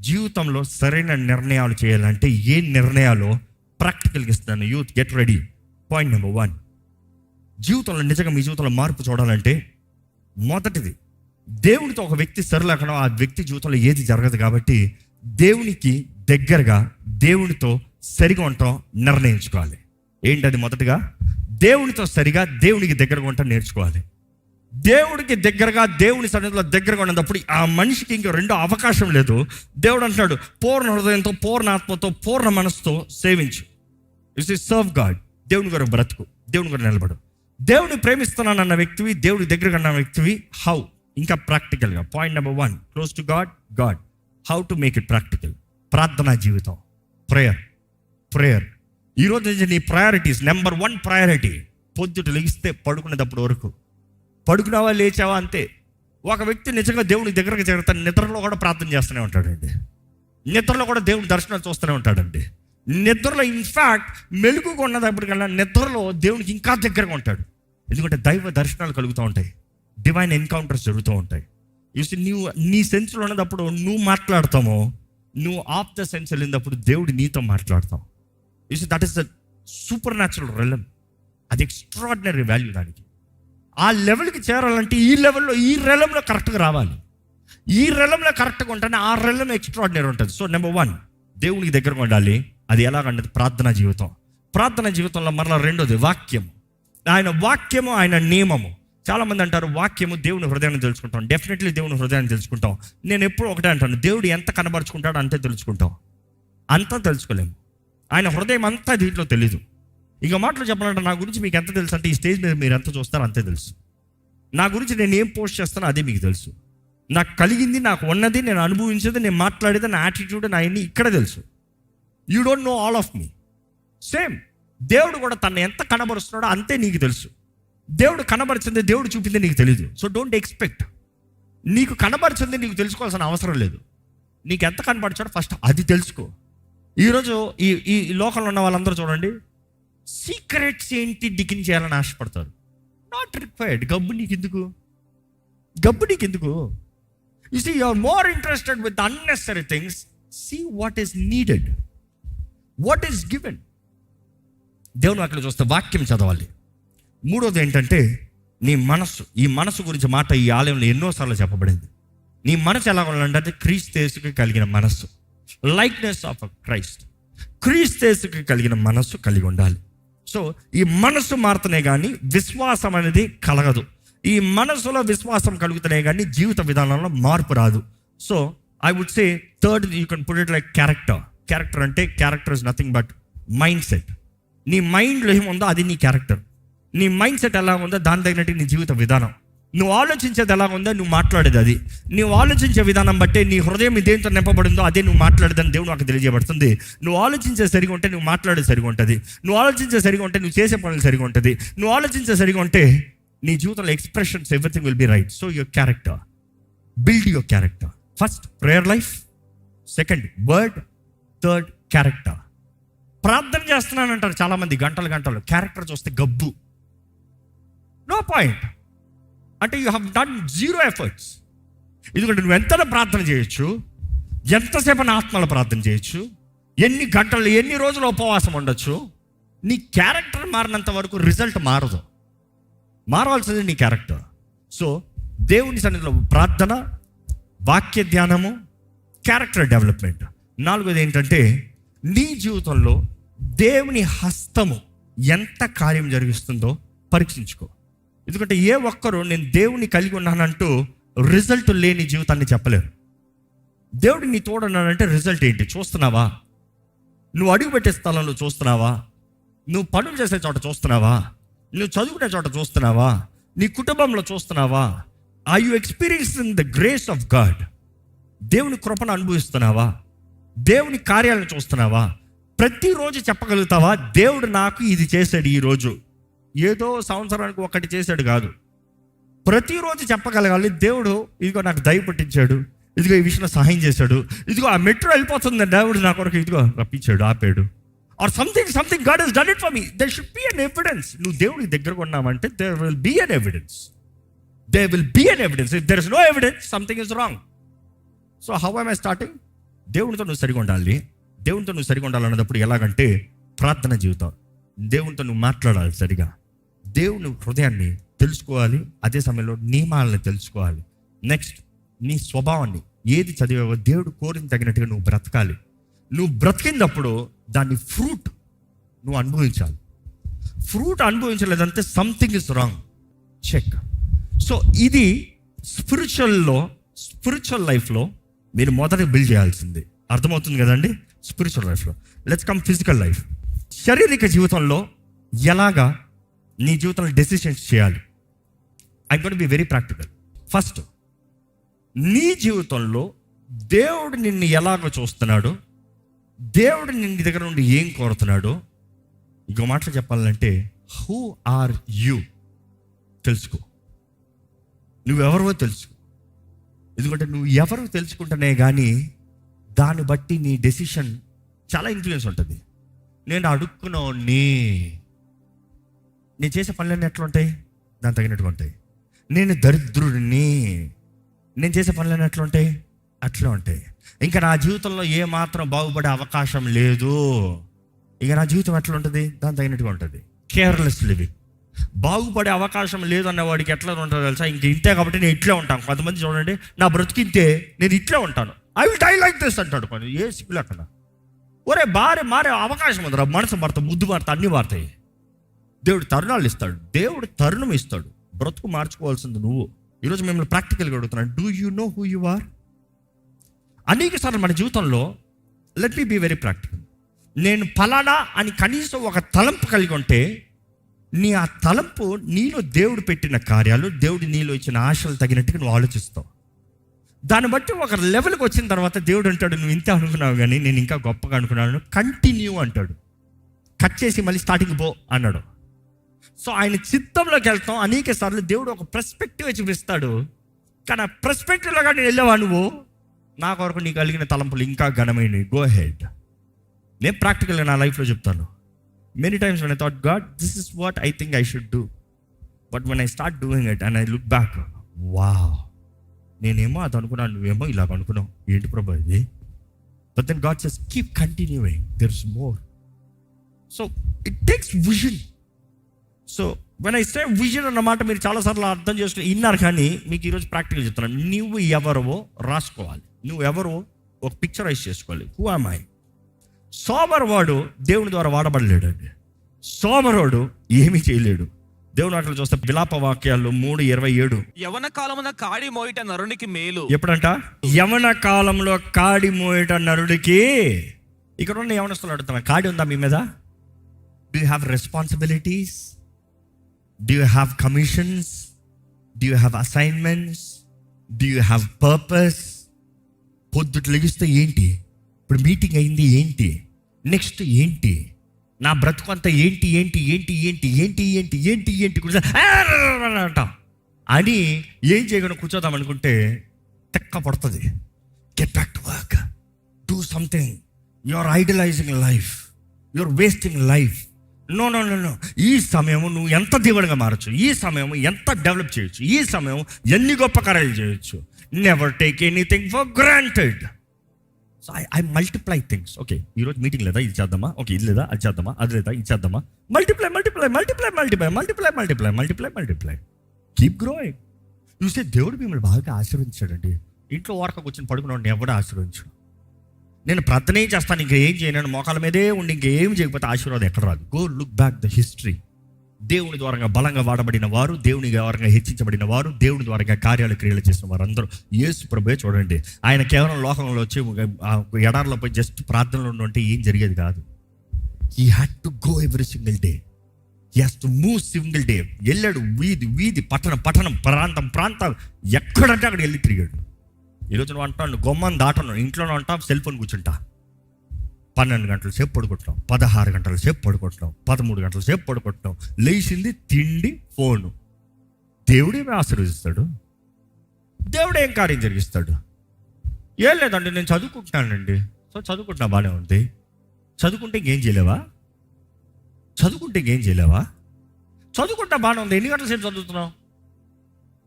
జీవితంలో సరైన నిర్ణయాలు చేయాలంటే ఏ నిర్ణయాలు ప్రాక్టికల్గా ఇస్తాను. Youth get ready. Point number 1, జీవితంలో నిజంగా మీ జీవితంలో మార్పు చూడాలంటే మొదటిది, దేవునితో ఒక వ్యక్తి సరిలేకనో ఆ వ్యక్తి జీవితంలో ఏది జరగదు. కాబట్టి దేవునికి దగ్గరగా దేవునితో సరిగా ఉండటం నిర్ణయించుకోవాలి. ఏంటది? మొదటిగా దేవునితో సరిగా దేవునికి దగ్గరగా ఉండటం నేర్చుకోవాలి. దేవుడికి దగ్గరగా దేవుని సన్నిధిలో దగ్గరగా ఉన్నప్పుడు ఆ మనిషికి ఇంకో రెండో అవకాశం లేదు. దేవుడు అంటున్నాడు, పూర్ణ హృదయంతో, పూర్ణ ఆత్మతో, పూర్ణ మనసుతో సేవించు. It's serve God. దేవుని గారు బ్రతుకు, దేవుని గారు నిలబడు. దేవుని ప్రేమిస్తున్నాను అన్న వ్యక్తివి, దేవుడి దగ్గరగా ఉన్న వ్యక్తివి. హౌ? ఇంకా ప్రాక్టికల్గా point number 1, close to God. How to make it practical? ప్రార్థనా జీవితం, ప్రేయర్. ఈరోజు నుంచి నీ ప్రయారిటీస్, నెంబర్ 1 ప్రయారిటీ పొద్దుట లెగిస్తే పడుకునేటప్పుడు వరకు. పడుకున్నావా, లేచావా, అంతే. ఒక వ్యక్తి నిజంగా దేవుని దగ్గరకు చేరుతాను, నిద్రలో కూడా ప్రార్థన చేస్తూనే ఉంటాడండి. నిద్రలో కూడా దేవుని దర్శనాలు చూస్తూనే ఉంటాడండి. నిద్రలో ఇన్ఫ్యాక్ట్ మెలుగుగా ఉన్నప్పటికల్లా నిద్రలో దేవునికి ఇంకా దగ్గరగా ఉంటాడు. ఎందుకంటే దైవ దర్శనాలు కలుగుతూ ఉంటాయి, డివైన్ ఎన్కౌంటర్స్ జరుగుతూ ఉంటాయి. చూసి నువ్వు నీ సెన్స్లో ఉన్నప్పుడు నువ్వు మాట్లాడతామో, నువ్వు ఆఫ్ ద సెన్స్ వెళ్ళినప్పుడు దేవుడు నీతో మాట్లాడతావు. చూసి that is the super natural రెలం. అది ఎక్స్ట్రాడినరీ వాల్యూ. దానికి ఆ లెవెల్కి చేరాలంటే ఈ రెలంలో కరెక్ట్గా రావాలి. ఈ రెలంలో కరెక్ట్గా ఉంటేనే ఆ రెలం ఎక్స్ట్రాడినరీ ఉంటుంది. సో నెంబర్ 1, దేవునికి దగ్గరగా ఉండాలి. అది ఎలాగంటే ప్రార్థనా జీవితంలో మరలా రెండోది వాక్యం. ఆయన వాక్యము, ఆయన నియమము. చాలామంది అంటారు వాక్యము దేవుని హృదయాన్ని తెలుసుకుంటాం. డెఫినెట్లీ దేవుని హృదయాన్ని తెలుసుకుంటాం. నేను ఎప్పుడు ఒకటే అంటాను, దేవుడు ఎంత కనబరుచుకుంటాడో అంతే తెలుసుకుంటాం. అంతా తెలుసుకోలేము. ఆయన హృదయం అంతా దీంట్లో తెలీదు. ఇక మాటలు చెప్పాలంటే నా గురించి మీకు ఎంత తెలుసు అంటే, ఈ స్టేజ్ మీద మీరు ఎంత చూస్తారో అంతే తెలుసు. నా గురించి నేను ఏం పోస్ట్ చేస్తానో అదే మీకు తెలుసు. నాకు కలిగింది, నాకు ఉన్నది, నేను అనుభవించేది, నేను మాట్లాడేది, నా యాటిట్యూడ్, నా అన్ని ఇక్కడ తెలుసు. You don't know all of me. Same దేవుడు కూడా తను ఎంత కనబరుస్తున్నాడో అంతే నీకు తెలుసు. దేవుడు కనబరిచింది, దేవుడు చూపింది నీకు తెలియదు. So don't expect. నీకు కనబరిచింది నీకు తెలుసుకోవాల్సిన అవసరం లేదు. నీకు ఎంత కనబరిచాడో ఫస్ట్ అది తెలుసుకో. ఈరోజు ఈ లోకంలో ఉన్న వాళ్ళందరూ చూడండి, సీక్రెట్స్ ఏంటి డిగిన్ చేయాలని ఆశపడతారు. Not required. గబ్బు నీకు ఎందుకు? You see, you are more interested with unnecessary things. See what is needed, what is given. దేవుని అక్కడ చూస్తే వాక్యం చదవాలి. మూడోది ఏంటంటే నీ మనస్సు. ఈ మనసు గురించి మాట ఈ ఆలయంలో ఎన్నోసార్లు చెప్పబడింది. నీ మనసు ఎలా ఉండాలంటే క్రీస్తు యేసుకి కలిగిన మనస్సు, లైక్నెస్ ఆఫ్ క్రైస్ట్. క్రీస్తు యేసుకి కలిగిన మనస్సు కలిగి ఉండాలి. సో ఈ మనస్సు మారుతనే కానీ విశ్వాసం అనేది కలగదు. ఈ మనసులో విశ్వాసం కలుగుతనే కానీ జీవిత విధానంలో మార్పు రాదు. So I would say third, you can put it like character అంటే character is nothing but mind set. నీ మైండ్లో ఏముందో అది నీ క్యారెక్టర్. నీ మైండ్ సెట్ ఎలా ఉందో దాని తగినట్టు నీ జీవిత విధానం. నువ్వు ఆలోచించేది ఎలా ఉందో నువ్వు మాట్లాడేది అది. నువ్వు ఆలోచించే విధానం బట్టే నీ హృదయం దేంతో నింపబడిందో అదే నువ్వు మాట్లాడేదని దేవుడు నాకు తెలియజేయబడుతుంది. నువ్వు ఆలోచించే సరిగా ఉంటే నువ్వు మాట్లాడేది సరిగా ఉంటుంది. నువ్వు ఆలోచించే సరిగా ఉంటే నువ్వు చేసే పనులు సరిగా ఉంటుంది. నువ్వు ఆలోచించే సరిగా ఉంటే నీ జీవితంలో expressions everything will be right. So your character, build your character. First prayer life, second word, third character. ప్రార్థన చేస్తున్నానంటారు చాలామంది గంటలు. క్యారెక్టర్ చూస్తే గబ్బు, నో పాయింట్. అంటే you have done zero efforts. ఎందుకంటే నువ్వు ఎంత ప్రార్థన చేయొచ్చు, ఎంతసేపు ఆత్మలో ప్రార్థన చేయొచ్చు, ఎన్ని గంటలు, ఎన్ని రోజులు ఉపవాసం ఉండొచ్చు. నీ క్యారెక్టర్ మారినంత వరకు రిజల్ట్ మారదు. మారవలసింది నీ క్యారెక్టర్. సో దేవుని సన్నిధిలో ప్రార్థన, వాక్య ధ్యానము, క్యారెక్టర్ డెవలప్మెంట్. నాలుగోది ఏంటంటే నీ జీవితంలో దేవుని హస్తము ఎంత కార్యం జరిగిస్తుందో పరీక్షించుకో. ఎందుకంటే ఏ ఒక్కరు నేను దేవుని కలిగి ఉన్నానంటూ రిజల్ట్ లేని జీవితాన్ని చెప్పలేరు. దేవుడు నీ తోడున్నానంటే రిజల్ట్ ఏంటి చూస్తున్నావా? నువ్వు అడుగుపెట్టే స్థలంలో చూస్తున్నావా? నువ్వు పనులు చేసే చోట చూస్తున్నావా? నువ్వు చదువుకునే చోట చూస్తున్నావా? నీ కుటుంబంలో చూస్తున్నావా? Are you experiencing the grace of God? దేవుని కృపను అనుభవిస్తున్నావా? దేవుని కార్యాలను చూస్తున్నావా? ప్రతిరోజు చెప్పగలుగుతావా, దేవుడు నాకు ఇది చేశాడు ఈరోజు? ఏదో సంవత్సరానికి ఒకటి చేశాడు కాదు, ప్రతిరోజు చెప్పగలగాలి. దేవుడు ఇదిగో నాకు దయ పుట్టించాడు, ఇదిగో ఈ విషయంలో సహాయం చేశాడు, ఇదిగో ఆ మెట్రో వెళ్ళిపోతుంది దేవుడు నా కొరకు ఇదిగో రప్పించాడు, ఆపాడు. Or something God has done it for me. There should be an evidence. నువ్వు దేవుడికి దగ్గరగా ఉన్నావంటే there will be an evidence. If there is no evidence, something is wrong. So how am I starting? దేవునితో నువ్వు సరిగా ఉండాలి. దేవునితో నువ్వు సరిగా ఉండాలన్నప్పుడు ఎలాగంటే ప్రార్థన జీవితం, దేవునితో నువ్వు మాట్లాడాలి సరిగా, దేవుని హృదయాన్ని తెలుసుకోవాలి, అదే సమయంలో నియమాలను తెలుసుకోవాలి. నెక్స్ట్ నీ స్వభావాన్ని, ఏది చదివావో దేవుడు కోరిన తగినట్టుగా నువ్వు బ్రతకాలి. నువ్వు బ్రతికినప్పుడు దాన్ని ఫ్రూట్ నువ్వు అనుభవించాలి. ఫ్రూట్ అనుభవించలేదంటే something is wrong, check. So ఇది స్పిరిచువల్ లైఫ్లో మీరు మొదట బిల్డ్ చేయాల్సింది. అర్థమవుతుంది కదండి? స్పిరిచువల్ లైఫ్లో. Let's come physical life. శారీరక జీవితంలో ఎలాగా నీ జీవితంలో డెసిషన్స్ చేయాలి? I got be very practical. First, నీ జీవితంలో దేవుడు నిన్ను ఎలాగో చూస్తున్నాడు, దేవుడు నిన్ను దగ్గర నుండి ఏం కోరుతున్నాడో, ఇంకో మాటలు చెప్పాలంటే హూ ఆర్ యూ తెలుసుకో. నువ్వెవరో తెలుసుకో. ఎందుకంటే నువ్వు ఎవరో తెలుసుకుంటేనే కానీ దాన్ని బట్టి నీ డెసిషన్ చాలా ఇన్ఫ్లుయెన్స్ ఉంటుంది. నేను అడుక్కున్నోని, నేను చేసే పనులన్నీ ఎట్లా ఉంటాయి? దాని తగినట్టుగా ఉంటాయి. నేను దరిద్రుడిని, నేను చేసే పనులన్నీ ఎట్లా ఉంటాయి? అట్లా ఉంటాయి. ఇంకా నా జీవితంలో ఏమాత్రం బాగుపడే అవకాశం లేదు, ఇక నా జీవితం ఎట్లా ఉంటుంది? దాని తగినట్టుగా ఉంటుంది. Careless living. బాగుపడే అవకాశం లేదు అన్నవాడికి ఎట్లా ఉంటుందో తెలుసా? ఇంక ఇంతే కాబట్టి నేను ఇట్లే ఉంటాను. కొంతమంది చూడండి, నా బ్రతికింతే నేను ఇట్లే ఉంటాను, I will die like this అంటాడు. కొన్ని ఏ సిగ్గులు అక్కడ. ఒరే మారే అవకాశం ఉందిరా, మనసు మారుతా, ముద్దు మారుతా, అన్నీ మారుతాయి. దేవుడు తరుణాలు ఇస్తాడు, దేవుడు తరుణం ఇస్తాడు. బ్రతుకు మార్చుకోవాల్సింది నువ్వు. ఈరోజు మిమ్మల్ని ప్రాక్టికల్గా అడుగుతున్నాను, do you know who you are? అనేక సార్లు మన జీవితంలో, let me be very practical, నేను ఫలానా అని కనీసం ఒక తలంపు కలిగి ఉంటే, నీ ఆ తలంపు నీలో దేవుడు పెట్టిన కార్యాలు, దేవుడు నీలో ఇచ్చిన ఆశలు తగినట్టుగా నువ్వు ఆలోచిస్తావు. దాన్ని బట్టి ఒక లెవెల్కి వచ్చిన తర్వాత దేవుడు అంటాడు, నువ్వు ఇంత అనుకున్నావు కానీ నేను ఇంకా గొప్పగా అనుకున్నాను, కంటిన్యూ అంటాడు. కట్ చేసి మళ్ళీ స్టార్టింగ్ పో అన్నాడు. సో ఆయన చిత్తంలోకి వెళ్తాం. అనేక సార్లు దేవుడు ఒక పర్స్పెక్టివ్ చూపిస్తాడు, కానీ ఆ పర్స్పెక్టివ్లో కానీ వెళ్ళావా నువ్వు, నా కొరకు నీకు కలిగిన తలంపులు ఇంకా ఘనమైనవి, గో హెడ్. నేను ప్రాక్టికల్గా నా లైఫ్లో చెప్తాను. Many times when I thought, God, this is what I think I should do. But when I start doing it and I look back, wow, నేనేమో అది అనుకున్నాను, నువ్వేమో ఇలాగ అనుకున్నావు, ఏంటి ప్రభు ఇది? But then God says, keep continuing, there's more. So it takes vision. So when I say vision అన్నమాట మీరు చాలాసార్లు అర్థం చేసుకుని విన్నారు, కానీ మీకు ఈరోజు ప్రాక్టికల్ చెప్తున్నాను. నువ్వు ఎవరో రాసుకోవాలి, నువ్వు ఎవరో ఒక పిక్చరైజ్ చేసుకోవాలి. Who am I? సోమరవాడు దేవుని ద్వారా వాడబడలేడు అండి. సోమరోడు ఏమీ చేయలేడు. దేవుని వాటిలో చూస్తే విలాప వాక్యాలు 3:27, యవన కాలమున కాడి మోయిట నరునికి మేలు. ఎప్పుడంట? యవన కాలంలో కాడి మోయట నరుడికి. ఇక్కడ ఉన్న యవనస్తులు అడుగుతున్నా, కాడి ఉందా మీ మీద? Do you have responsibilities? Do you have commissions? Do you have assignments? Do you have purpose? పొద్దుట లెగిస్తే ఏంటి, ఇప్పుడు మీటింగ్ అయింది ఏంటి, నెక్స్ట్ ఏంటి, నా బ్రతుకు అంతా ఏంటి ఏంటి ఏంటి ఏంటి ఏంటి ఏంటి ఏంటి ఏంటి అంట అని ఏం చేయకుండా కూర్చోదాం అనుకుంటే తెక్క పడుతుంది. Get back to work, do something. You are idolising life, you are wasting life. No no no no. ఈ సమయం నువ్వు ఎంత దేవుడిగా మారచ్చు, ఈ సమయం ఎంత డెవలప్ చేయొచ్చు, ఈ సమయం ఎన్ని గొప్ప కార్యాలు చేయొచ్చు. Never take anything for granted. So I multiply things. Okay, ఈరోజు మీటింగ్ లేదా, ఇది చేద్దామా, ఓకే ఇది లేదా, అది చేద్దామా, అది లేదా, ఇది చేద్దామా. Multiply multiply multiply multiply multiply multiply multiply multiply. Keep growing. చూస్తే దేవుడు మిమ్మల్ని బాగా ఆశీర్వదించాడండి. ఇంట్లో ఓరక కూర్చొని పడుకున్నాడు, ఎవడు ఆశీర్వదించాడు. నేను ప్రార్థనే చేస్తాను, ఇంకా ఏం చేయను, మోకాల మీదే ఉండి ఇంకేం చేయకపోతే ఆశీర్వాదం ఎక్కడ రాదు. Go look back the history. దేవుని ద్వారా బలంగా వాడబడిన వారు, దేవుని ద్వారా హెచ్చించబడిన వారు, దేవుని ద్వారా కార్యాలు క్రియలు చేసిన వారు అందరూ యేసు ప్రభువే. చూడండి, ఆయన కేవలం లోకంలో వచ్చి ఎడారిలో పోయి జస్ట్ ప్రార్థనలో ఉంటే ఏం జరిగేది కాదు. He had to go every single day. He has to move single day. వెళ్ళాడు, వీధి వీధి, పట్టణం పట్టణం, ప్రాంతం ప్రాంతం, ఎక్కడంటే అక్కడ వెళ్ళి తిరిగాడు. ఈరోజు నువ్వు అంటాను, గొమ్మని దాటను, ఇంట్లోనే ఉంటా, సెల్ ఫోన్ కూర్చుంటా, 12 గంటల సేపు పడుకుంటున్నాం, 16 గంటల సేపు పడుకుంటున్నాం, 13 గంటల సేపు పడుకుంటున్నాం. లేచింది తిండి, ఫోను. దేవుడేమి ఆశీర్వదిస్తాడు? దేవుడేం కార్యం జరిగిస్తాడు? ఏం లేదండి, నేను చదువుకుంటున్నానండి. సో చదువుకుంటున్నా, బాగానే ఉంది. చదువుకుంటే ఇంకేం చేయలేవా? చదువుకుంటే ఇంకేం చేయలేవా? చదువుకుంటా బాగానే ఉంది. ఎన్ని గంటల సేపు చదువుతున్నావు?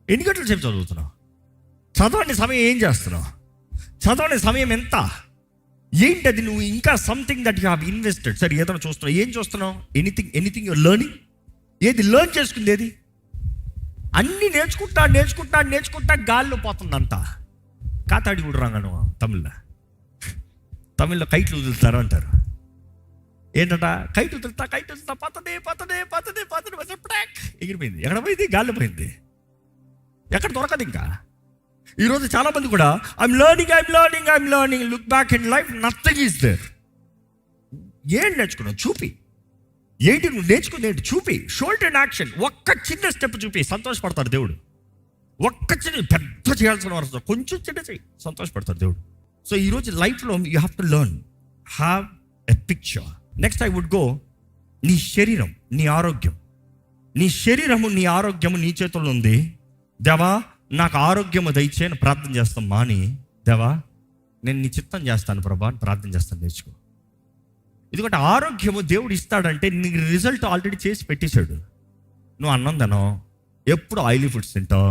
ఎన్ని గంటల సేపు చదువుతున్నావు? చదవని సమయం ఏం చేస్తున్నావు? చదవని సమయం ఎంత? ఏంటి అది? నువ్వు ఇంకా something that you have invested. సరే, ఏదైనా చూస్తున్నావు, ఏం చూస్తున్నావు? Anything your learning. ఏది లెర్న్ చేసుకుంది? ఏది? అన్నీ నేర్చుకుంటా గాల్లో పోతుందంతా. కాతాడి కూడా రాగాను తమిళ్లో కైట్లు వదులుతారు అంటారు. ఏంటట? కైట్ వదులుతా పతదే ఎగిరిపోయింది. ఎక్కడ పోయింది? గాల్లో పోయింది. ఎక్కడ దొరకదు ఇంకా. ఈరోజు చాలా మంది కూడా I'm learning look back in life, nothing is there. ఏం నేర్చుకున్నావు? చూపి. ఏంటి నువ్వు నేర్చుకుంది? ఏంటి? చూపి. Shot and action. ఒక్క చిన్న స్టెప్ చూపి, సంతోషపడతాడు దేవుడు. ఒక్క చిన్న, పెద్ద చేయాల్సిన అవసరం, కొంచెం చిన్న చెయ్యి, సంతోషపడతాడు దేవుడు. సో ఈరోజు లైఫ్లో you have to learn, have a picture. Next I would go, నీ శరీరం, నీ ఆరోగ్యం. నీ శరీరము, నీ ఆరోగ్యము నీ చేతుల్లో ఉంది. దేవా, నాకు ఆరోగ్యము దయచేయని ప్రార్థన చేస్తాం మాని, దేవా నేను నీ చిత్తం చేస్తాను ప్రభా అని ప్రార్థన చేస్తాను. నేర్చుకో. ఎందుకంటే ఆరోగ్యము దేవుడు ఇస్తాడంటే నీకు రిజల్ట్ ఆల్రెడీ చేసి పెట్టేశాడు. నువ్వు అన్నం తినవు, ఎప్పుడు ఆయిలీ ఫుడ్స్ తింటావు,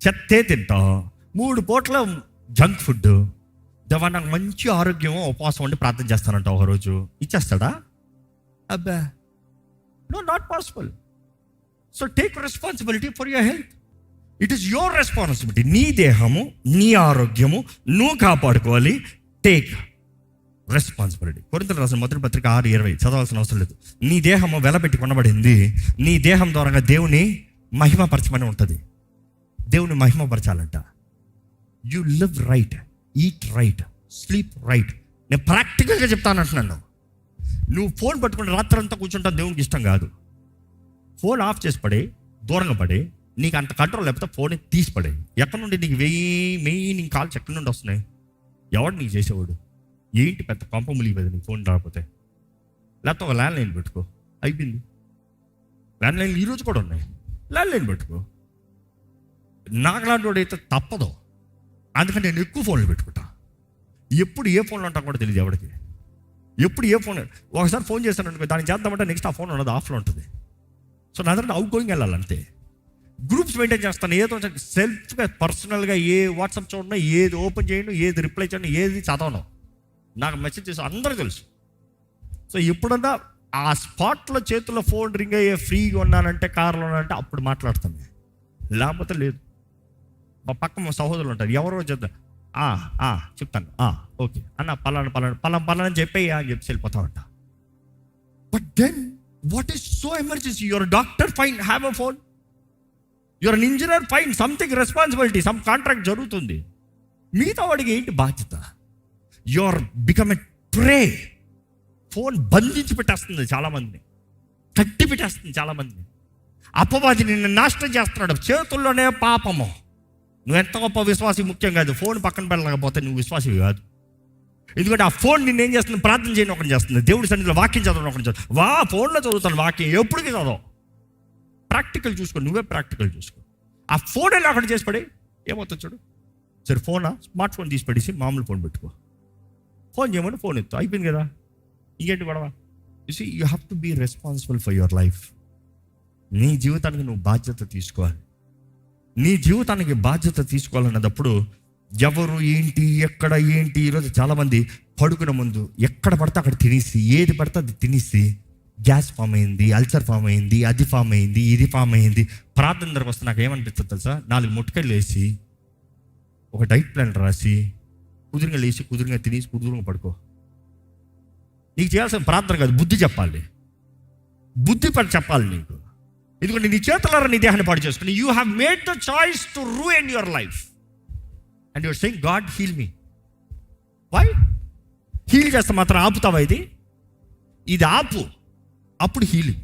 చెత్తే తింటావు, 3 పూట్ల జంక్ ఫుడ్. దేవా నాకు మంచి ఆరోగ్యం, ఉపవాసం ఉండి ప్రార్థన చేస్తానంటావు. ఒకరోజు ఇచ్చేస్తాడా? అబ్బా, no, not possible. So take responsibility for your health. It is your responsibility. నీ దేహము, నీ ఆరోగ్యము నువ్వు కాపాడుకోవాలి. Take responsibility. కొరింథీయులకు రాసిన మొదటి పత్రిక 6:20 చదవాల్సిన అవసరం లేదు. నీ దేహము వెలబెట్టి కొనబడింది, నీ దేహం ద్వారా దేవుని మహిమపరచమని ఉంటుంది. దేవుని మహిమపరచాలంట. You live right, eat right, sleep right. నేను ప్రాక్టికల్గా చెప్తాను అంటున్నాను. నువ్వు ఫోన్ పట్టుకుని రాత్రంతా కూర్చుంటావు, దేవునికి ఇష్టం కాదు. ఫోన్ ఆఫ్ చేసి పడే, దూరంగా పడే. నీకు అంత కంట్రోల్ లేకపోతే ఫోన్ తీసి పడే. ఎక్కడి నుండి నీకు మెయిన్ కాల్స్ ఎక్కడి నుండి వస్తున్నాయి? ఎవడు నీకు చేసేవాడు? ఏంటి పెద్ద కొంప ములిగిపోయింది నీకు ఫోన్ రాకపోతే? లేకపోతే ఒక ల్యాండ్ లైన్ పెట్టుకో, అయిపోయింది. ల్యాండ్ లైన్లు ఈరోజు కూడా ఉన్నాయి. ల్యాండ్ లైన్ పెట్టుకో. నాకు లాంటి వాడు అయితే తప్పదు. అందుకని నేను ఎక్కువ ఫోన్లు పెట్టుకుంటా. ఎప్పుడు ఏ ఫోన్లో ఉంటా కూడా తెలియదు ఎవరికి. ఎప్పుడు ఏ ఫోన్, ఒకసారి ఫోన్ చేస్తాను అనుకో, దానికి చేద్దామంటే నెక్స్ట్ ఆ ఫోన్ ఉన్నది ఆఫ్లో ఉంటుంది. సో నా దగ్గర అవుట్ గోయింగ్ వెళ్ళాలి అంతే. గ్రూప్స్ మెయింటైన్ చేస్తాను. ఏదో సెల్ఫ్గా పర్సనల్గా ఏ వాట్సాప్ చూడను, ఏది ఓపెన్ చేయను, ఏది రిప్లై చేయను, ఏది చదవను. నాకు మెసేజ్ చేసి అందరూ తెలుసు. సో ఎప్పుడన్నా ఆ స్పాట్లో చేతుల్లో ఫోన్ రింగ్ అయ్యే, ఫ్రీగా ఉన్నానంటే, కార్లో ఉన్నానంటే అప్పుడు మాట్లాడతాను. లేకపోతే లేదు. మా పక్క మా సహోదరులు ఉంటారు, ఎవరో చెప్తాను, చెప్తాను, ఓకే అన్న పలానా చెప్పేయి అని చెప్పి వెళ్ళిపోతా ఉంటా. But then what is so emergency? Your doctor, fine, have a phone. Your an engineer, fine, something responsibility, some contract జరుగుతుంది. మిగతా వాడికి ఏంటి బాధ్యత? Your become a prey. Phone బంధించి పెట్టేస్తుంది చాలామందిని, కట్టి పెట్టేస్తుంది చాలామందిని. అపవాది నిన్ను నాశనం చేస్తున్నాడు. చేతుల్లోనే పాపము. నువ్వు ఎంత గొప్ప విశ్వాసి ముఖ్యం కాదు. ఫోన్ పక్కన పెట్టలేకపోతే నువ్వు విశ్వాసివి కాదు. ఎందుకంటే ఆ ఫోన్ నిన్ను ఏం చేస్తుంది? ప్రార్థన చేయని ఒకటి చేస్తుంది. దేవుడి సన్నిధిలో వాక్యం చదవడం ఒకటి చేస్తుంది. ఫోన్లో చదువుతాను వాక్యం, ఎప్పటికీ చదవం. ప్రాక్టికల్ చూసుకో, నువ్వే ప్రాక్టికల్ చూసుకో. ఆ ఫోన్ ఎలా అక్కడ చేసి పడే ఏమవుతుంది చూడు. సరే, ఫోనా, స్మార్ట్ ఫోన్ తీసి పడేసి మామూలు ఫోన్ పెట్టుకో. ఫోన్ చేయమని ఫోన్ ఎత్తు, అయిపోయింది కదా. ఇంకేంటి గొడవ? You have to be responsible for your life. నీ జీవితానికి నువ్వు బాధ్యత తీసుకోవాలి. నీ జీవితానికి బాధ్యత తీసుకోవాలన్నప్పుడు ఎవరు ఏంటి, ఎక్కడ ఏంటి. ఈరోజు చాలామంది పడుకునే ముందు ఎక్కడ పడితే అక్కడ తినేసి, ఏది పడితే అది తినేసి, గ్యాస్ ఫామ్ అయింది, అల్సర్ ఫామ్ అయింది, అది ఫామ్ అయింది, ఇది ఫామ్ అయింది. ప్రార్థన దగ్గరకు వస్తే నాకు ఏమనిపిస్తుంది తెలుసా? 4 ముట్టకాయలు వేసి, ఒక డైట్ ప్లాన్ రాసి, కుదురుగా లేచి, కుదురుగా తినేసి, కుదురుగా పడుకో. నీకు చేయాల్సిన ప్రార్థన కాదు, బుద్ధి చెప్పాలి. బుద్ధి చెప్పాలి నీకు. ఎందుకంటే నీ చేతులారా నీ దేహాన్ని పాడు చేసుకుని, you have made the choice to ruin your life and your saying God heal me. Why? Heal చేస్తే మాత్రం ఆపుతావా? ఇది ఆపు, అప్పుడు హీలింగ్.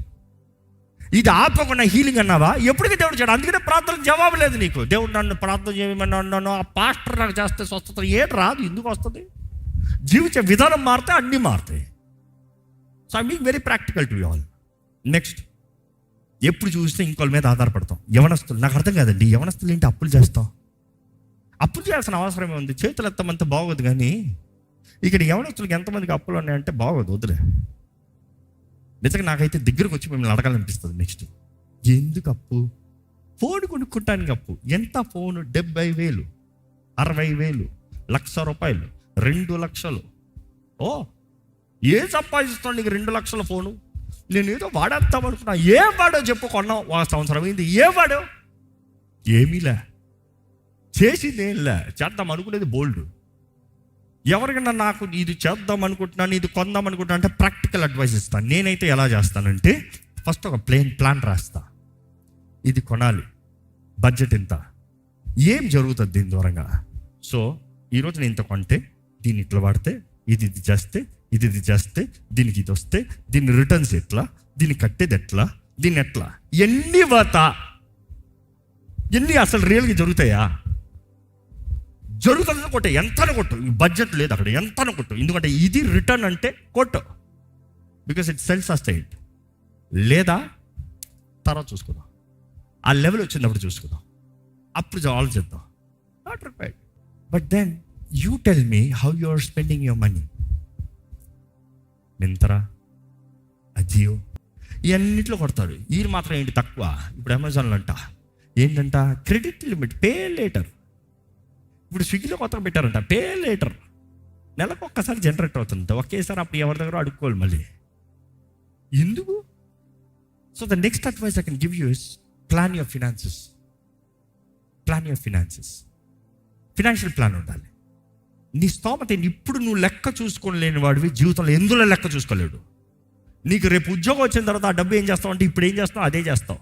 ఇది ఆపకుండా హీలింగ్ అన్నావా, ఎప్పటికీ దేవుడు చేయడు. అందుకనే ప్రార్థనకు జవాబు లేదు నీకు. దేవుడు నన్ను ప్రార్థన చేయమని అన్నాను, ఆ పాస్టర్ నాకు చేస్తే స్వస్థత ఏడు రాదు. ఎందుకు వస్తుంది? జీవించే విధానం మారితే అన్నీ మారుతాయి. So I mean very practical to you all. Next, ఎప్పుడు చూస్తే ఇంకోళ్ళ మీద ఆధారపడతాం. యవనస్తులు, నాకు అర్థం కాదండి, యవనస్తులు ఏంటి అప్పులు చేస్తాం? అప్పులు చేయాల్సిన అవసరమే ఉంది. చేతులు ఎత్తమంత బాగోదు. కానీ ఇక్కడ యవనస్తులకి ఎంతమందికి అప్పులు ఉన్నాయంటే బాగోదు, వదిలే. నిజంగా నాకైతే దగ్గరకు వచ్చి మిమ్మల్ని అడగాలనిపిస్తుంది. నెక్స్ట్, ఎందుకు అప్పు? ఫోన్ కొనుక్కుంటానికి అప్పు. ఎంత ఫోను? 70,000, 60,000, ₹1,00,000, 2 లక్షలు. ఓ ఏ సంపాదిస్తాను నీకు 2 లక్షల ఫోను, నేను ఏదో వాడేద్దాం అనుకున్నా. ఏం వాడో చెప్పు, కొన్నాం 1 సంవత్సరం అయింది, ఏం వాడో? ఏమీలే, చేసింది ఏంలే. చేద్దాం అనుకునేది బోల్డ్. ఎవరికైనా నాకు ఇది చేద్దాం అనుకుంటున్నాను, ఇది కొందాం అనుకుంటున్నా అంటే ప్రాక్టికల్ అడ్వైస్ ఇస్తాను. నేనైతే ఎలా చేస్తానంటే ఫస్ట్ ఒక ప్లాన్ రాస్తా. ఇది కొనాలి, బడ్జెట్ ఇంత, ఏం జరుగుతుంది దీని దూరంగా. సో ఈరోజు నేను ఇంత కొంటే, దీన్ని ఇట్లా వాడితే, ఇది చేస్తే, ఇది చేస్తే, దీనికి ఇది వస్తే, దీన్ని రిటర్న్స్ ఎట్లా, దీన్ని కట్టేది ఎట్లా, దీన్ని ఎట్లా, ఎన్ని అసలు రియల్గా జరుగుతాయా? జరుగుతుంది కొట్టు, ఎంతను కొట్టు, బడ్జెట్ లేదు అక్కడ, ఎంతను కొట్టు. ఎందుకంటే ఇది రిటర్న్ అంటే కొట్టు, because it sells a state. లేదా తర్వాత చూసుకుందాం, ఆ లెవెల్ వచ్చినప్పుడు చూసుకుందాం, అప్పుడు ఆలోచిద్దాం. Not repaired. But then you tell me how you are spending your money. Myntra, Ajio, ఇవన్నిట్లో కొడతాడు. వీరు మాత్రం ఏంటి తక్కువ? ఇప్పుడు అమెజాన్లో ఏంటంట క్రెడిట్ లిమిట్, పే లేటర్. ఇప్పుడు స్విగ్గీలో కొత్తగా పెట్టారంట పే లేటర్. నెలకు ఒక్కసారి జనరేట్ అవుతుంది, ఒకేసారి. అప్పుడు ఎవరి దగ్గర అడుక్కోవాలి మళ్ళీ. ఎందుకు? So the next advice I can give you is plan your finances. Financial plan ఉండాలి. నీ స్తోమత ఇప్పుడు నువ్వు లెక్క చూసుకోలేని వాడివి జీవితంలో ఎందులో లెక్క చూసుకోలేడు. నీకు రేపు ఉద్యోగం వచ్చిన తర్వాత ఆ డబ్బు ఏం చేస్తావు అంటే ఇప్పుడు ఏం చేస్తావు అదే చేస్తావు.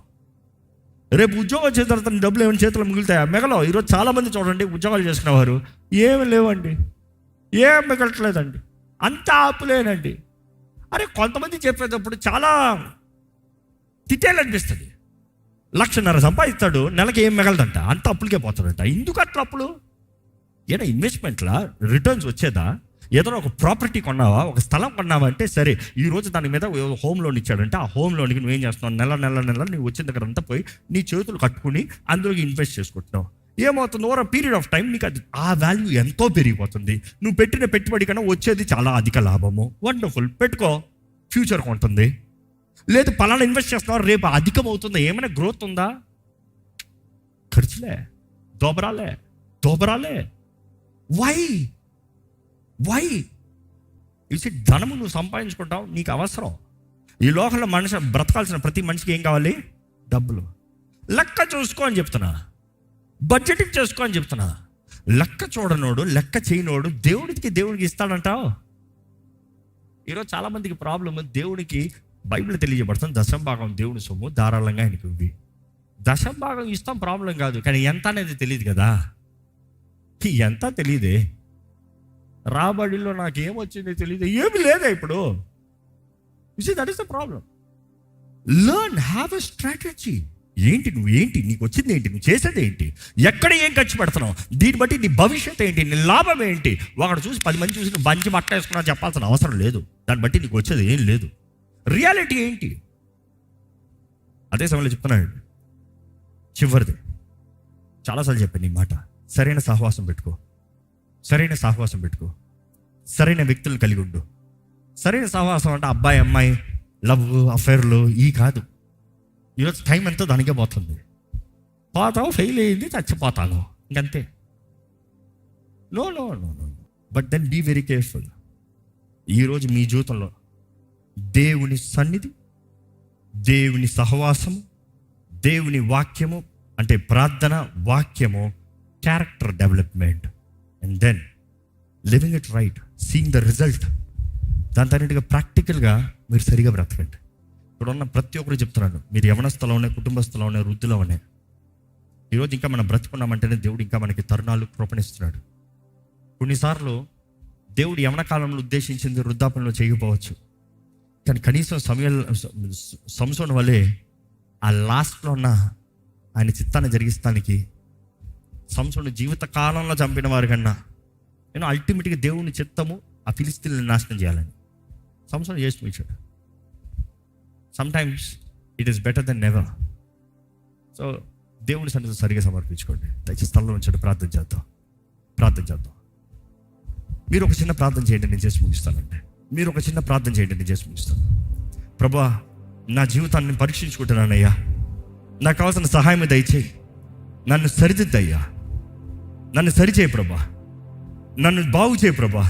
రేపు ఉద్యోగం వచ్చిన తర్వాత నీ డబ్బులు ఏమైనా చేతులు మిగులుతాయా? మిగలవు. ఈరోజు చాలామంది చూడండి, ఉద్యోగాలు చేసుకునేవారు ఏమి లేవండి, ఏం మిగలట్లేదండి, అంతా ఆపులేనండి. అరే కొంతమంది చెప్పేటప్పుడు చాలా తిట్టేయాలనిపిస్తుంది. 1,500,000 సంపాదిస్తాడు, నెలకి ఏం మిగలదంట, అంత అప్పులకే పోతాడంట. ఎందుకు అట్లా అప్పులు? ఏదో ఇన్వెస్ట్మెంట్లా రిటర్న్స్ వచ్చేదా? ఏదైనా ఒక ప్రాపర్టీ కొన్నావా, ఒక స్థలం కొన్నావా అంటే సరే, ఈరోజు దాని మీద హోమ్ లోన్ ఇచ్చాడంటే ఆ హోమ్ లోన్కి నువ్వేం చేస్తున్నావు, నెల నువ్వు వచ్చిన దగ్గర అంతా పోయి నీ చేతులు కట్టుకుని అందులోకి ఇన్వెస్ట్ చేసుకుంటున్నావు. ఏమవుతుంది? ఓవర్ పీరియడ్ ఆఫ్ టైం నీకు అది ఆ వాల్యూ ఎంతో పెరిగిపోతుంది. నువ్వు పెట్టిన పెట్టుబడి కన్నా వచ్చేది చాలా అధిక లాభము. వండర్ఫుల్, పెట్టుకో, ఫ్యూచర్కి ఉంటుంది. లేదు పలానా ఇన్వెస్ట్ చేస్తున్నావు, రేపు అధికం అవుతుందా? ఏమైనా గ్రోత్ ఉందా? ఖర్చులే, దోబరాలే. వై ఇసి ధనము నువ్వు సంపాదించుకుంటావు, నీకు అవసరం. ఈ లోకంలో మనిషి బ్రతకాల్సిన ప్రతి మనిషికి ఏం కావాలి? డబ్బులు. లెక్క చూసుకో అని చెప్తున్నా, బడ్జెటింగ్ చేసుకో అని చెప్తున్నా. లెక్క చూడనోడు, లెక్క చేయనోడు దేవుడికి ఇస్తాడంటావు. ఈరోజు చాలామందికి ప్రాబ్లమ్, దేవుడికి బైబిల్ తెలియజేయబడుతుంది, 10వ భాగం దేవుని సొమ్ము ధారాళంగా ఆయనకి ఉంది. 10వ భాగం ఇస్తాం, ప్రాబ్లం కాదు, కానీ ఎంత అనేది తెలియదు కదా. ఎంత తెలియదే, రాబడిలో నాకేమొచ్చిందో తెలియదు, ఏమి లేదా ఇప్పుడు. That is the problem. Learn, have a strategy. ఏంటి నీకు వచ్చింది ఏంటి, నువ్వు చేసేది ఏంటి, ఎక్కడ ఏం ఖర్చు పెడుతున్నావు, దీన్ని బట్టి నీ భవిష్యత్తు ఏంటి, నీ లాభం ఏంటి. ఒకడు చూసి 10 మంది చూసి నువ్వు మంచి బట్ట వేసుకున్నా చెప్పాల్సిన అవసరం లేదు. దాన్ని బట్టి నీకు వచ్చేది ఏం లేదు. రియాలిటీ ఏంటి? అదే సమయంలో చెప్తున్నాడు, చివరిది చాలాసార్లు చెప్పాను ఈ మాట, సరైన సహవాసం పెట్టుకో, సరైన వ్యక్తులను కలిగి ఉండు. సరైన సహవాసం అంటే అబ్బాయి అమ్మాయి లవ్ అఫైర్లు ఈ కాదు. ఈరోజు టైం ఎంతో దానికే పోతుంది. పోతావు, ఫెయిల్ అయ్యింది, చచ్చిపోతాను, ఇంకంతే. No. But then be very careful. ఈరోజు మీ జీవితంలో దేవుని సన్నిధి, దేవుని సహవాసము, దేవుని వాక్యము అంటే ప్రార్థన, వాక్యము, character development, and then living it right, seeing the result. దాని తగ్గట్టుగా ప్రాక్టికల్గా మీరు సరిగా బ్రతకండి. ఇక్కడ ఉన్న ప్రతి ఒక్కరు చెప్తున్నాను, మీరు యవనస్థలోనే, కుటుంబస్థలోనే, వృద్ధిలోనే, ఈరోజు ఇంకా మనం బ్రతుకున్నామంటేనే దేవుడు ఇంకా మనకి తరుణాలు కృపణిస్తున్నాడు. కొన్నిసార్లు దేవుడు యవన కాలంలో ఉద్దేశించింది వృద్ధాపనలో చేయకపోవచ్చు, కానీ కనీసం సంసోను వలె ఆ లాస్ట్లో ఉన్న ఆయన చిత్తాన్ని జరిగిస్తానికి సంసోను జీవిత కాలంలో చంపిన వారి కన్నా అల్టిమేట్గా దేవుని చిత్తము ఆ ఫిలిస్తీన్లను నాశనం చేయాలని సంసోను చేసి చూపించాడు. Sometimes it is better than never. So దేవుని సన్నిధిలో సరిగా సమర్పించుకోండి. దయచేసి స్థలంలో ఉంచండి, ప్రార్థన చేద్దాం. మీరు ఒక చిన్న ప్రార్థన చేయండి, నేను చేసి ముగిస్తానండి. ప్రభువా, నా జీవితాన్ని పరీక్షించుకుంటున్నానయ్యా, నాకు కావాల్సిన సహాయం దయచేయి, నన్ను సరిదిద్దయ్యా, నన్ను సరిచేయి ప్రభా, నన్ను బాగు చేయి ప్రభా,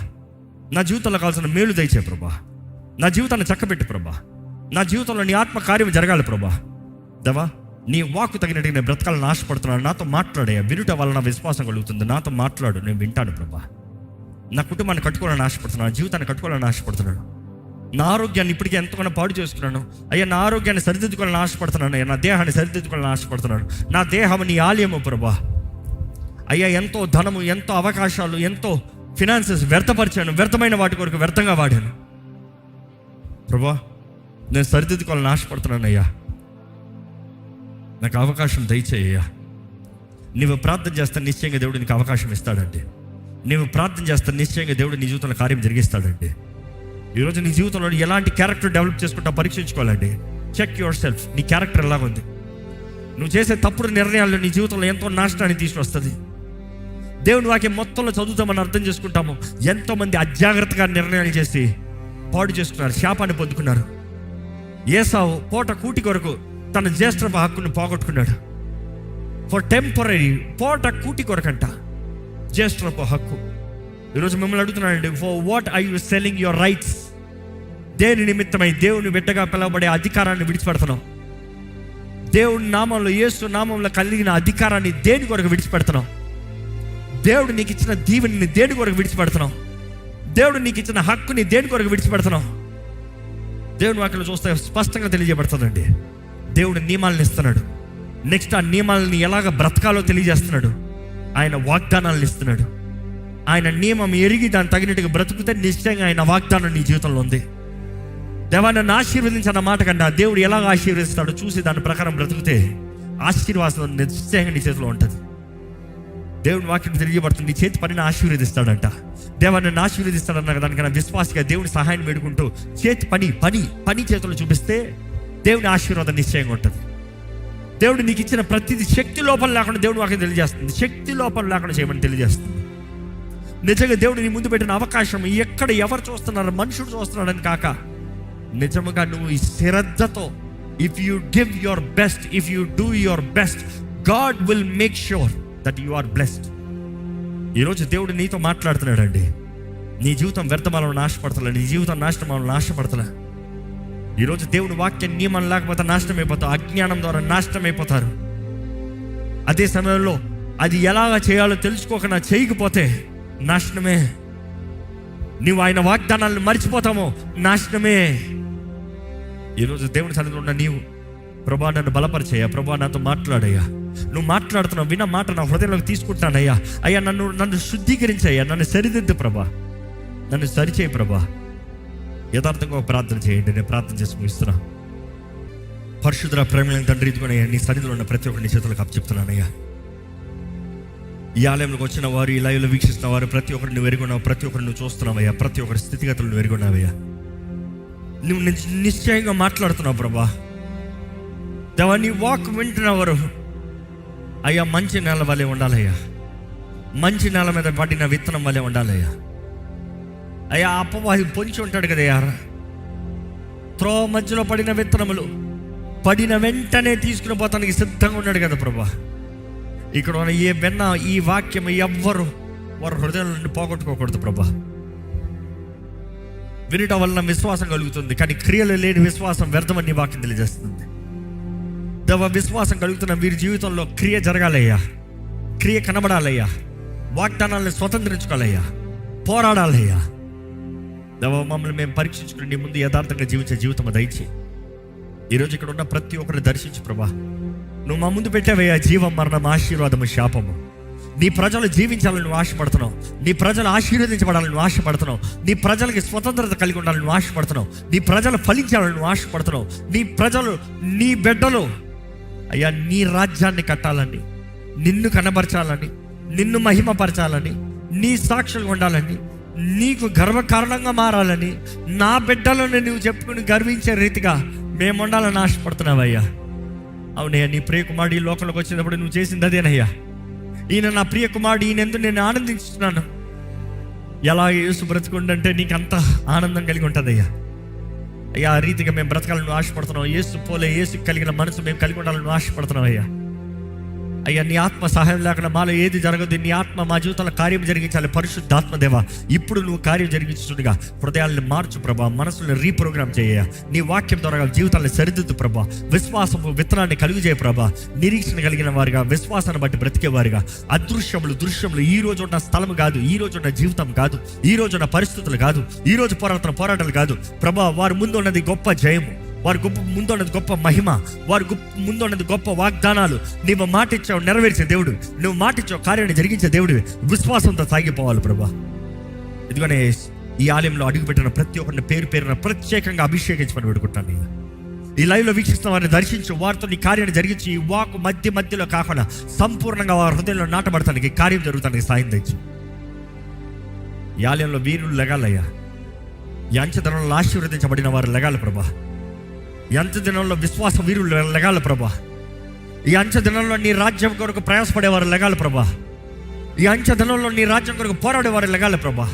నా జీవితంలో కావాల్సిన మేలు దయచే ప్రభా. నా జీవితాన్ని చక్కబెట్టు ప్రభా. నా జీవితంలో నీ ఆత్మ కార్యం జరగాలి ప్రభా. దేవా, నీ వాక్కు తగినట్టుగా నేను బ్రతకాలని ఆశపడుతున్నాను. నాతో మాట్లాడయ్యా. వినుట వల్ల నా విశ్వాసం కలుగుతుంది. నాతో మాట్లాడు, నేను వింటాను ప్రభా. నా కుటుంబాన్ని కట్టుకోవాలని ఆశపడుతున్నాను. జీవితాన్ని కట్టుకోవాలని ఆశపడుతున్నాను. నా ఆరోగ్యాన్ని ఇప్పటికీ ఎంతగానో పాడు చేసుకున్నాను అయ్యా. నా ఆరోగ్యాన్ని సరిదిద్దుకోవాలని ఆశపడుతున్నాను అయ్యా. నా దేహాన్ని సరిదిద్దుకోవాలని ఆశపడుతున్నాను. నా దేహం నీ ఆలయము ప్రభా. అయ్యా, ఎంతో ధనము, ఎంతో అవకాశాలు, ఎంతో ఫినాన్సెస్ వ్యర్థపరిచాను. వ్యర్థమైన వాటి కొరకు వ్యర్థంగా వాడాను ప్రభా. నేను సరిదిద్దుకోవాలని ఆశపడుతున్నాను అయ్యా. నాకు అవకాశం దయచేయ్యా. నీవు ప్రార్థన చేస్తే నిశ్చయంగా దేవుడు నీకు అవకాశం ఇస్తాడండి. నీవు ప్రార్థన చేస్తే నిశ్చయంగా దేవుడు నీ జీవితంలో కార్యం జరిగిస్తాడండి. ఈరోజు నీ జీవితంలో ఎలాంటి క్యారెక్టర్ డెవలప్ చేసుకుంటా పరీక్షించుకోవాలండి. Check yourself. నీ క్యారెక్టర్ ఎలాగుంది? నువ్వు చేసే తప్పుడు నిర్ణయాలు నీ జీవితంలో ఎంతో నాశనాన్ని తీసుకొస్తుంది. దేవుని వాక్యం మొత్తంలో చదువుతామని అర్థం చేసుకుంటాము. ఎంతోమంది అజాగ్రత్తగా నిర్ణయాలు చేసి పాడు చేసుకున్నారు, శాపాన్ని పొందుకున్నారు. ఏసావు పూట కూటి కొరకు తన జ్యేష్ఠ హక్కును పోగొట్టుకున్నాడు. ఫర్ టెంపరీ, పూట కూటి కొరకంట జ్యేష్ఠ హక్కు. ఈరోజు మిమ్మల్ని అడుగుతున్నానండి, for what are you selling your rights? దేని నిమిత్తమై దేవుని బిడ్డగా పిలవబడే అధికారాన్ని విడిచిపెడుతున్నావు? దేవుని నామంలో, యేసు నామంలో కలిగిన అధికారాన్ని దేని కొరకు విడిచిపెడుతున్నావు? దేవుడు నీకు ఇచ్చిన దీవెని దేని కొరకు విడిచిపెడుతున్నావు? దేవుడు నీకు ఇచ్చిన హక్కుని దేని కొరకు విడిచిపెడుతున్నావు? దేవుని వాక్యం చూస్తే స్పష్టంగా తెలియజేయబడుతుందండి. దేవుడు నియమాలను ఇస్తున్నాడు. నెక్స్ట్ ఆ నియమాలని ఎలాగ బ్రతకాలో తెలియజేస్తున్నాడు. ఆయన వాగ్దానాలను ఇస్తున్నాడు. ఆయన నియమం ఎరిగి దాన్ని తగినట్టుగా బ్రతుకుతే నిశ్చయంగా ఆయన వాగ్దానం నీ జీవితంలో ఉంది. దేవా, నన్ను ఆశీర్వదించిన మాట కన్నా దేవుడు ఎలాగ ఆశీర్వదిస్తాడో చూసి దాని ప్రకారం బ్రతుకుతే ఆశీర్వాదం నిశ్చయంగా నీ చేతిలో ఉంటుంది. దేవుని వాక్యం తెలియజేయబడుతుంది, నీ చేతి పనిని ఆశీర్వదిస్తాడంట. దేవా, నన్ను ఆశీర్వదిస్తాడన్న దానికన్నా విశ్వాసగా దేవుని సహాయం వేడుకుంటూ చేతి పని చేతులు చూపిస్తే దేవుని ఆశీర్వాదం నిశ్చయంగా ఉంటుంది. దేవుడు నీకు ఇచ్చిన ప్రతిదీ శక్తి లోపం లేకుండా దేవుని వాక్యం తెలియజేస్తుంది. శక్తి లోపం లేకుండా చేయమని తెలియజేస్తుంది. నిజంగా దేవుడు నీ ముందు పెట్టిన అవకాశం ఎక్కడ ఎవరు చూస్తున్నారు, మనుషుడు చూస్తున్నాడని కాక, నిజంగా నువ్వు ఈ శ్రద్ధతో, if you give your best, if you do your best, God will make sure that you are blessed. ఈరోజు దేవుడు నీతో మాట్లాడుతున్నాడండి. నీ జీవితం వ్యర్థమాలను ఆశపడతలే, నీ జీవితం నాశనమాలను ఆశపడతలే. ఈరోజు దేవుని వాక్యం నియమం లేకపోతే నాశనం అయిపోతావు. అజ్ఞానం ద్వారా నాశనం అయిపోతారు. అదే సమయంలో అది ఎలాగ చేయాలో తెలుసుకోకుండా చేయకపోతే నాశనమే. నువ్వు ఆయన వాగ్దానాలను మర్చిపోతామో నాశనమే. ఈరోజు దేవుని సన్నిధిలో ఉన్న నీవు, ప్రభా నన్ను బలపరిచేయ్యా, ప్రభా నాతో మాట్లాడయ్యా. నువ్వు మాట్లాడుతున్నావు, విన్న మాట నా హృదయంలోకి తీసుకుంటానయ్యా. అయ్యా, నన్ను శుద్ధీకరించయ్యా, నన్ను సరిదిద్దు ప్రభా, నన్ను సరిచేయి ప్రభా. యథార్థంగా ఒక ప్రార్థన చేయండి. నేను ప్రార్థన చేసి ముగిస్తున్నా. పరిశుద్ధ ప్రేమ తండ్రి, ఇదిగోనయ్యా నీ సన్నిధిలో ఉన్న ప్రతి ఒక్కరి నీ చేతులకు అప్పచెప్తున్నానయ్యా. ఈ ఆలయంలోకి వచ్చిన వారు, ఈ లైవ్లో వీక్షిస్తున్న వారు, ప్రతి ఒక్కరిని నువ్వు ఎరుగున్నావు, ప్రతి ఒక్కరిని నువ్వు చూస్తున్నావయ్యా, ప్రతి ఒక్కరి స్థితిగతులు నువ్వు ఎరుగున్నావయ్యా. నువ్వు నిశ్చయంగా మాట్లాడుతున్నావు ప్రభా. దేవా, నీ వాక్ వింటున్నవారు అయ్యా మంచి నేల వలె ఉండాలయ్యా. మంచి నేల మీద పడిన విత్తనం వలె ఉండాలయ్యా. అయ్యా, అపవాది పొంచి ఉంటాడు కదయ్యా. త్రోవ మధ్యలో పడిన విత్తనములు పడిన వెంటనే తీసుకుని పోతానికి సిద్ధంగా ఉన్నాడు కదా ప్రభా. ఇక్కడ ఉన్న ఏ వెన్న, ఈ వాక్యం ఎవ్వరు వారి హృదయాల నుండి పోగొట్టుకోకూడదు ప్రభా. వినటం వలన విశ్వాసం కలుగుతుంది, కానీ క్రియలు లేని విశ్వాసం వ్యర్థమని నీ వాక్యం తెలియజేస్తుంది. దేవ, విశ్వాసం కలుగుతున్న వీరి జీవితంలో క్రియ జరగాలయ్యా, క్రియ కనబడాలయ్యా, వాగ్దానాలను స్వతంత్రించుకోవాలయ్యా, పోరాడాలయ్యా. దేవ, మమ్మల్ని మేము పరీక్షించుకుని నీ ముందు యథార్థంగా జీవించే జీవితం దయచి ఈరోజు ఇక్కడ ఉన్న ప్రతి ఒక్కరిని దర్శించు ప్రభా. నువ్వు మా ముందు పెట్టావయ్యా జీవం, మరణం, ఆశీర్వాదము, శాపము. నీ ప్రజలు జీవించాలని నువ్వు ఆశపడుతున్నావు. నీ ప్రజలు ఆశీర్వదించబడాలని నువ్వు ఆశపడుతున్నావు. నీ ప్రజలకి స్వతంత్రత కలిగి ఉండాలని నువ్వు ఆశపడుతున్నావు. నీ ప్రజలు ఫలించాలని నువ్వు ఆశపడుతున్నావు. నీ ప్రజలు, నీ బిడ్డలు అయ్యా నీ రాజ్యాన్ని కట్టాలని, నిన్ను కనబరచాలని, నిన్ను మహిమపరచాలని, నీ సాక్షులుగా ఉండాలని, నీకు గర్వకారణంగా మారాలని, నా బిడ్డలను నువ్వు చెప్పుకుని గర్వించే రీతిగా మేము ఉండాలని ఆశపడుతున్నావయ్యా. అవునయ్యా, నీ ప్రియ కుమారుడు ఈ లోకంలోకి వచ్చినప్పుడు నువ్వు చేసింది అదేనయ్యా. ఈయన నా ప్రియ కుమారుడు, ఈయన ఎందుకు నేను ఆనందించుతున్నాను. ఎలా యేసు బ్రతుకుండంటే నీకు అంత ఆనందం కలిగి ఉంటుందయ్యా. అయ్యా, ఆ రీతిగా మేము బ్రతకాలని నువ్వు ఆశపడుతున్నావు. యేసు పోలే, యేసు కలిగిన మనసు మేము కలిగి ఉండాలని నువ్వు ఆశపడుతున్నావు అయ్యా. అయ్యా నీ ఆత్మ సహాయం లేకుండా మాలో ఏది జరగదు. నీ ఆత్మ మా జీవితంలో కార్యం జరిగించాలి. పరిశుద్ధాత్మ దేవా, ఇప్పుడు నువ్వు కార్యం జరిగించుగా హృదయాలను మార్చు ప్రభా, మనసులను రీప్రోగ్రామ్ చేయ. నీ వాక్యం ద్వారా జీవితాలను సరిదిద్దు ప్రభా. విశ్వాసము విత్తనాన్ని కలుగు చేయ ప్రభా. నిరీక్షణ కలిగిన వారుగా, విశ్వాసాన్ని బట్టి బ్రతికేవారుగా, అదృశ్యములు దృశ్యములు, ఈ రోజు ఉన్న స్థలం కాదు, ఈ రోజు ఉన్న జీవితం కాదు, ఈ రోజు ఉన్న పరిస్థితులు కాదు, ఈ రోజు పోరాటాలు కాదు ప్రభా. వారి ముందు ఉన్నది గొప్ప జయము, వారి ముందు ఉన్నది గొప్ప మహిమ, వారి ముందు ఉన్నది గొప్ప వాగ్దానాలు. నువ్వు మాట ఇచ్చావు, నెరవేర్చే దేవుడు. నువ్వు మాట ఇచ్చావు, కార్యాన్ని జరిగించే దేవుడు. విశ్వాసంతో సాగిపోవాలి ప్రభా. ఇదిగోనే ఈ ఆలయంలో అడుగుపెట్టిన ప్రతి ఒక్కరిని పేరు పేరున ప్రత్యేకంగా అభిషేకించమని పెడుకుంటాను. నేను ఈ లైవ్లో వీక్షిస్తున్న వారిని దర్శించు, వారితో నీ కార్యాన్ని జరిగించి, ఈ వాక్ మధ్యలో కాకుండా సంపూర్ణంగా వారి హృదయంలో నాటబడతానికి, కార్యం జరుగుతానికి సాయం తెచ్చు. ఈ ఆలయంలో వీరులు లెగాలయ్యా. ఈ అంచెదనంలో ఆశీర్వదించబడిన వారు లెగాలి ప్రభా. ఈ అంచెదినంలో విశ్వాస వీరులు లెగాలి ప్రభా. ఈ అంచెదినంలో నీ రాజ్యం కొరకు ప్రయాసపడేవారు లెగాలి ప్రభా. ఈ అంచెదినంలో నీ రాజ్యం కొరకు పోరాడేవారు లెగాలి ప్రభా.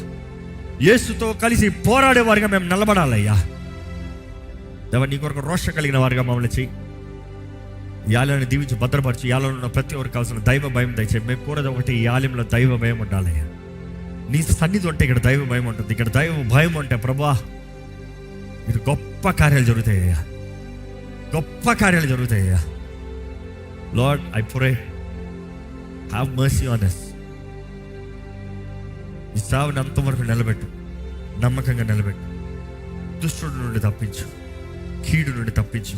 యేసుతో కలిసి పోరాడేవారుగా మేము నిలబడాలయ్యా. దేవా, నీ కొరకు రోషం కలిగిన వారుగా మమ్మల్ని చెయ్యి. ఈ ఆలయాన్ని దీవించి భద్రపరిచి, ఈ ఆలయంలో ఉన్న ప్రతి ఒక్కరికి కావాల్సిన దైవ భయం దయచేయి. మేము కూడా ఒకటి, ఈ ఆలయంలో దైవ భయం ఉండాలయ్యా. నీ సన్నిధి ఉంటే ఇక్కడ దైవ భయం ఉంటుంది. ఇక్కడ దైవ భయం ఉంటే ప్రభా మీరు గొప్ప కార్యాలు జరుగుతాయ్యా, గొప్ప కార్యాలు జరుగుతాయ్యా. Lord, I pray, have mercy on us. ఈ సేవని అంతవరకు నిలబెట్టు, నమ్మకంగా నిలబెట్టు. దుష్టుడి నుండి తప్పించు, కీడు నుండి తప్పించు,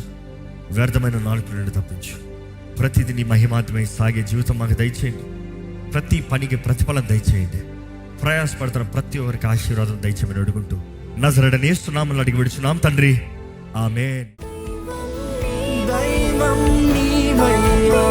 వ్యర్థమైన నాలుగు నుండి తప్పించు. ప్రతిదీ నీ మహిమాత్మై సాగే జీవితం మాకు దయచేయండి. ప్రతి పనికి ప్రతిఫలం దయచేయండి. ప్రయాసపడుతున్న ప్రతి ఒక్కరికి ఆశీర్వాదం దయచేయమని అడుగుంటూ నజరేయుడైన యేసు నామములో అడిగి విడుచున్నాం తండ్రి, ఆమేన్. దైవం నీవయ్యా.